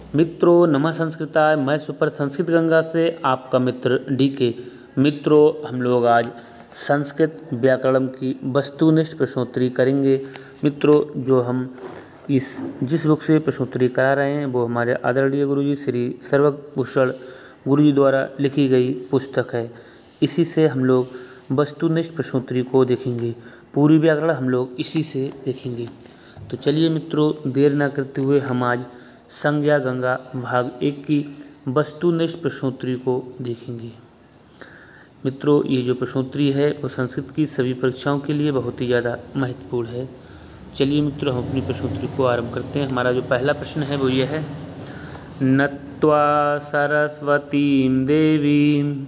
मित्रों नमः संस्कृताय, मैं सुपर संस्कृत गंगा से आपका मित्र डीके। मित्रों हम लोग आज संस्कृत व्याकरण की वस्तुनिष्ठ प्रश्नोत्तरी करेंगे। मित्रों जो हम जिस बुक से प्रश्नोत्तरी करा रहे हैं वो हमारे आदरणीय गुरुजी श्री सर्वभूषण गुरुजी द्वारा लिखी गई पुस्तक है। इसी से हम लोग वस्तुनिष्ठ प्रश्नोत्तरी को देखेंगे। पूरी व्याकरण हम लोग इसी से देखेंगे। तो चलिए मित्रों देर न करते हुए हम आज संज्ञा गंगा भाग 1 की वस्तुनिष्ठ प्रश्नोत्तरी को देखेंगे। मित्रों ये जो प्रश्नोत्तरी है वो संस्कृत की सभी परीक्षाओं के लिए बहुत ही ज़्यादा महत्वपूर्ण है। चलिए मित्रों हम अपनी प्रश्नोत्तरी को आरंभ करते हैं। हमारा जो पहला प्रश्न है वो ये है, नत्वा सरस्वतीं देवीं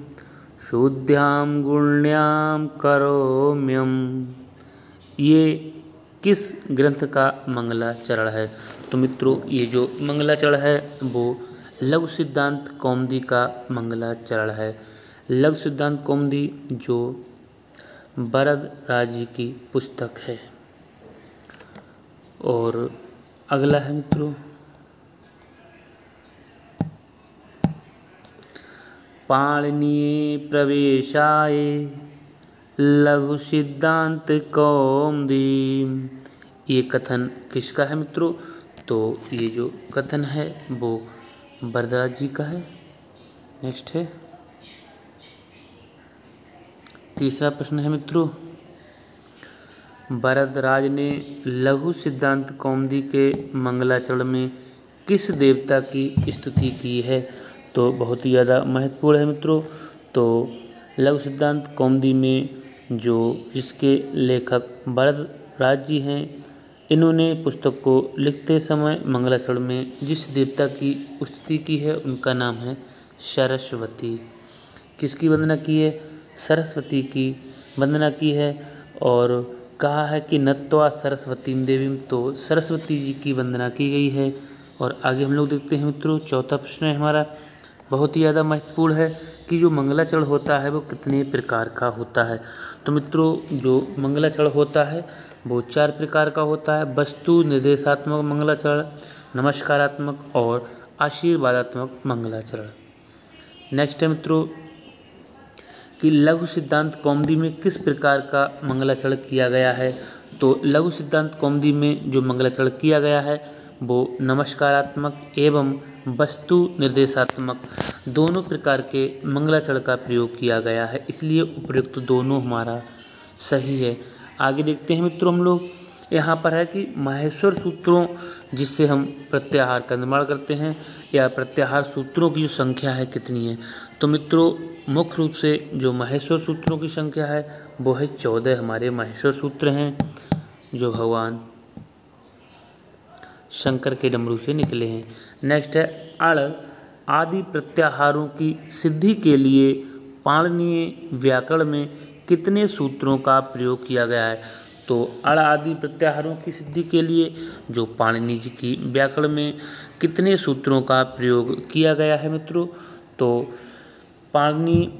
शुद्ध्यां गुण्यां करोम्यम्। ये किस ग्रंथ का मंगलाचरण है? तो मित्रों ये जो मंगलाचरण है वो लघु सिद्धांत कौमुदी का मंगलाचरण है। लघु सिद्धांत कौमुदी जो वरदराज जी की पुस्तक है। और अगला है मित्रों, पाणिनीय प्रवेशाय लघु सिद्धांत कौमुदी। ये कथन किसका है मित्रों? तो ये जो कथन है वो वरदराज जी का है। नेक्स्ट है तीसरा प्रश्न है मित्रों, वरदराज ने लघु सिद्धांत कौमुदी के मंगलाचरण में किस देवता की स्तुति की है? तो बहुत ही ज़्यादा महत्वपूर्ण है मित्रों। तो लघु सिद्धांत कौमुदी में जो जिसके लेखक वरदराज जी हैं, इन्होंने पुस्तक को लिखते समय मंगलाचरण में जिस देवता की स्तुति की है उनका नाम है सरस्वती। किसकी वंदना की है? सरस्वती की वंदना की है। और कहा है कि नत्वा सरस्वतीं देवीं, तो सरस्वती जी की वंदना की गई है। और आगे हम लोग देखते हैं मित्रों, चौथा प्रश्न है हमारा, बहुत ही ज़्यादा महत्वपूर्ण है कि जो मंगलाचरण होता है वो कितने प्रकार का होता है। तो मित्रों जो मंगलाचरण होता है वो 4 प्रकार का होता है। वस्तु निर्देशात्मक मंगलाचरण, नमस्कारात्मक और आशीर्वादात्मक मंगलाचरण। नेक्स्ट है मित्रों कि लघु सिद्धांत कौमुदी में किस प्रकार का मंगलाचरण किया गया है? तो लघु सिद्धांत कौमुदी में जो मंगलाचरण किया गया है वो नमस्कारात्मक एवं वस्तु निर्देशात्मक दोनों प्रकार के मंगलाचरण का प्रयोग किया गया है, इसलिए उपयुक्त दोनों हमारा सही है। आगे देखते हैं मित्रों हम लोग, यहाँ पर है कि माहेश्वर सूत्रों जिससे हम प्रत्याहार का निर्माण करते हैं या प्रत्याहार सूत्रों की जो संख्या है कितनी है? तो मित्रों मुख्य रूप से जो माहेश्वर सूत्रों की संख्या है वो है 14 हमारे माहेश्वर सूत्र हैं जो भगवान शंकर के डमरू से निकले हैं। नेक्स्ट है अड़ आदि प्रत्याहारों की सिद्धि के लिए पाणिनीय व्याकरण में कितने सूत्रों का प्रयोग किया गया है? तो अड़ आदि प्रत्याहारों की सिद्धि के लिए जो पाणिनि जी की व्याकरण में कितने सूत्रों का प्रयोग किया गया है मित्रों? तो पाणिनि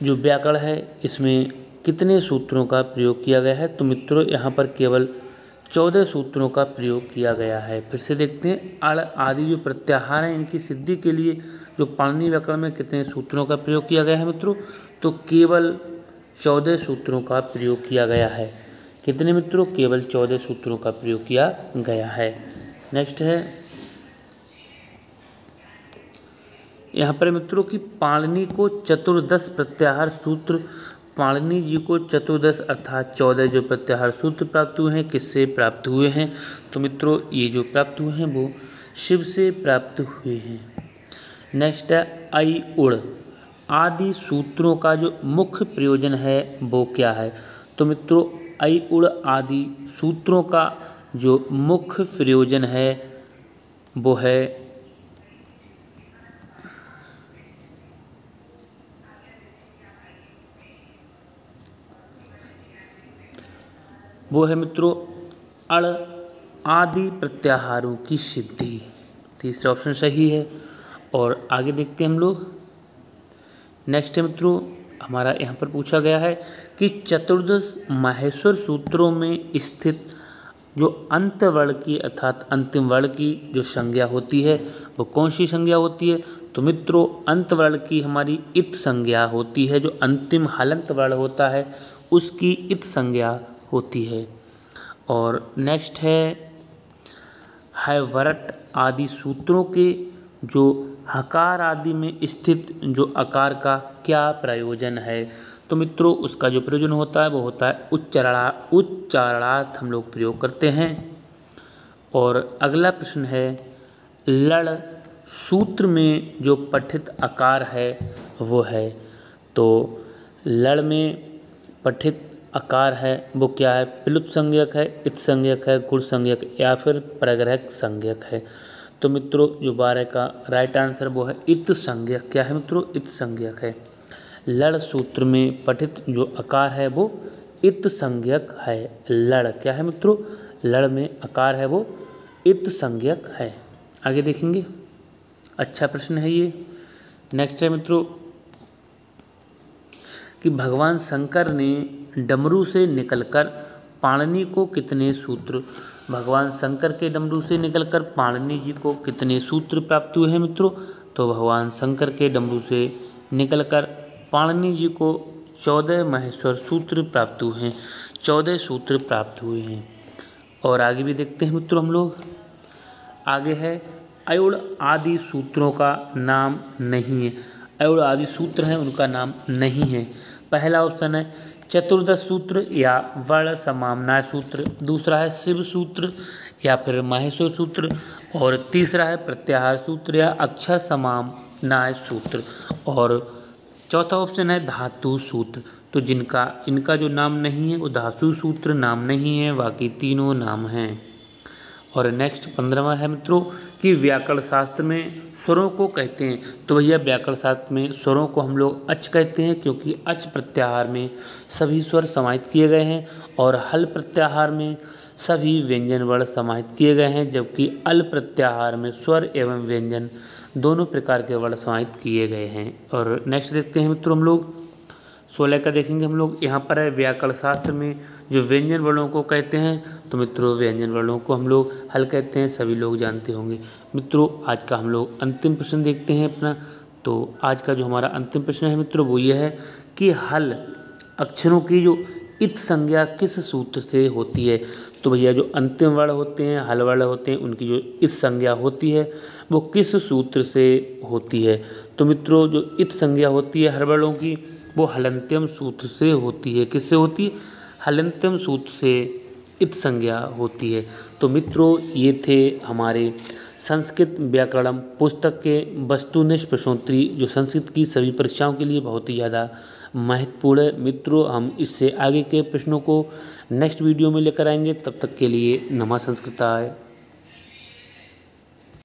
जो व्याकरण है इसमें कितने सूत्रों का प्रयोग किया गया है? तो मित्रों यहाँ पर केवल 14 सूत्रों का प्रयोग किया गया है। फिर से देखते हैं, अड़ आदि जो प्रत्याहार हैं इनकी सिद्धि के लिए जो पाणिनि व्याकरण में कितने सूत्रों का प्रयोग किया गया है मित्रों? तो केवल 14 सूत्रों का प्रयोग किया गया है। कितने मित्रों? केवल 14 सूत्रों का प्रयोग किया गया है। नेक्स्ट है यहाँ पर मित्रों कि पाणिनि को चतुर्दश प्रत्याहार सूत्र, पाणिनि जी को चतुर्दश अर्थात 14 जो प्रत्याहार सूत्र प्राप्त हुए हैं किससे प्राप्त हुए हैं? तो मित्रों ये जो प्राप्त हुए हैं वो शिव से प्राप्त हुए हैं। नेक्स्ट है ऐ उड़ आदि सूत्रों का जो मुख्य प्रयोजन है वो क्या है? तो मित्रों ऐ उड़ आदि सूत्रों का जो मुख्य प्रयोजन है वो है मित्रों अड़ आदि प्रत्याहारों की सिद्धि। तीसरा ऑप्शन सही है। और आगे देखते हैं हम लोग, नेक्स्ट है मित्रों हमारा यहाँ पर पूछा गया है कि चतुर्दश माहेश्वर सूत्रों में स्थित जो अंत वर्ण की अर्थात अंतिम वर्ण की जो संज्ञा होती है वो कौन सी संज्ञा होती है? तो मित्रों अंत वर्ण की हमारी इत संज्ञा होती है। जो अंतिम हलंत वर्ण होता है उसकी इत संज्ञा होती है। और नेक्स्ट है वरट आदि सूत्रों के जो हकार आदि में स्थित जो आकार का क्या प्रयोजन है? तो मित्रों उसका जो प्रयोजन होता है वो होता है उच्चारणार्थ हम लोग प्रयोग करते हैं। और अगला प्रश्न है लड़ सूत्र में जो पठित आकार है वो है। तो लड़ में पठित आकार है वो क्या है? प्लुत संज्ञक है, इत संज्ञक है, गुण संज्ञक या फिर परग्रहक संज्ञक है। तो मित्रों जो 12 का राइट आंसर वो है इत संज्ञक। क्या है मित्रों? इत संज्ञक है। लड़ सूत्र में पठित जो आकार है वो इत संज्ञक है। लड़ क्या है मित्रों? लड़ में आकार है वो इत संज्ञक है। आगे देखेंगे, अच्छा प्रश्न है ये। नेक्स्ट है मित्रों कि भगवान शंकर ने डमरू से निकलकर पाणिनि को कितने सूत्र, भगवान शंकर के डमरू से निकलकर पाणिनि जी को कितने सूत्र प्राप्त हुए हैं मित्रों? तो भगवान शंकर के डमरू से निकलकर पाणिनि जी को 14 महेश्वर सूत्र प्राप्त हुए हैं, 14 सूत्र प्राप्त हुए हैं। और आगे भी देखते हैं मित्रों हम लोग। आगे है अयुड़ आदि सूत्रों का नाम नहीं है। अयुड़ आदि सूत्र हैं उनका नाम नहीं है। पहला ऑप्शन है चतुर्दश सूत्र या वर्ण समामनाय सूत्र, दूसरा है शिव सूत्र या फिर माहेश्वर सूत्र, और तीसरा है प्रत्याहार सूत्र या अक्षर समामनाय सूत्र, और चौथा ऑप्शन है धातु सूत्र। तो इनका जो नाम नहीं है वो धातु सूत्र नाम नहीं है, बाकी तीनों नाम हैं। और नेक्स्ट 15वां है मित्रों कि व्याकरण शास्त्र में स्वरों को कहते हैं। तो भैया व्याकरण शास्त्र में स्वरों को हम लोग अच कहते हैं, क्योंकि अच प्रत्याहार में सभी स्वर समाहित किए गए हैं और हल प्रत्याहार में सभी व्यंजन वर्ण समाहित किए गए हैं, जबकि अल प्रत्याहार में स्वर एवं व्यंजन दोनों प्रकार के वर्ण समाहित किए गए हैं। और नेक्स्ट देखते हैं मित्रों हम लोग 16 का देखेंगे हम लोग। यहाँ पर है व्याकरण शास्त्र में जो व्यंजन वर्णों को कहते हैं। तो मित्रों व्यंजन वर्णों को हम लोग हल कहते हैं, सभी लोग जानते होंगे। मित्रों आज का हम लोग अंतिम प्रश्न देखते हैं अपना। तो आज का जो हमारा अंतिम प्रश्न है मित्रों वो ये है कि हल अक्षरों की जो इत संज्ञा किस सूत्र से होती है? तो भैया जो अंतिम वर्ण होते हैं, हल वर्ण होते हैं, उनकी जो इत संज्ञा होती है वो किस सूत्र से होती है? तो मित्रों जो इत संज्ञा होती है हर वर्णों की वो हलंत्यम सूत्र से होती है। किससे होती है? हलंत्यम सूत्र से इत संज्ञा होती है। तो मित्रों ये थे हमारे संस्कृत व्याकरण पुस्तक के वस्तुनिष्ठ प्रश्नोत्तरी, जो संस्कृत की सभी परीक्षाओं के लिए बहुत ही ज़्यादा महत्वपूर्ण है। मित्रों हम इससे आगे के प्रश्नों को नेक्स्ट वीडियो में लेकर आएंगे। तब तक के लिए नमः संस्कृताय।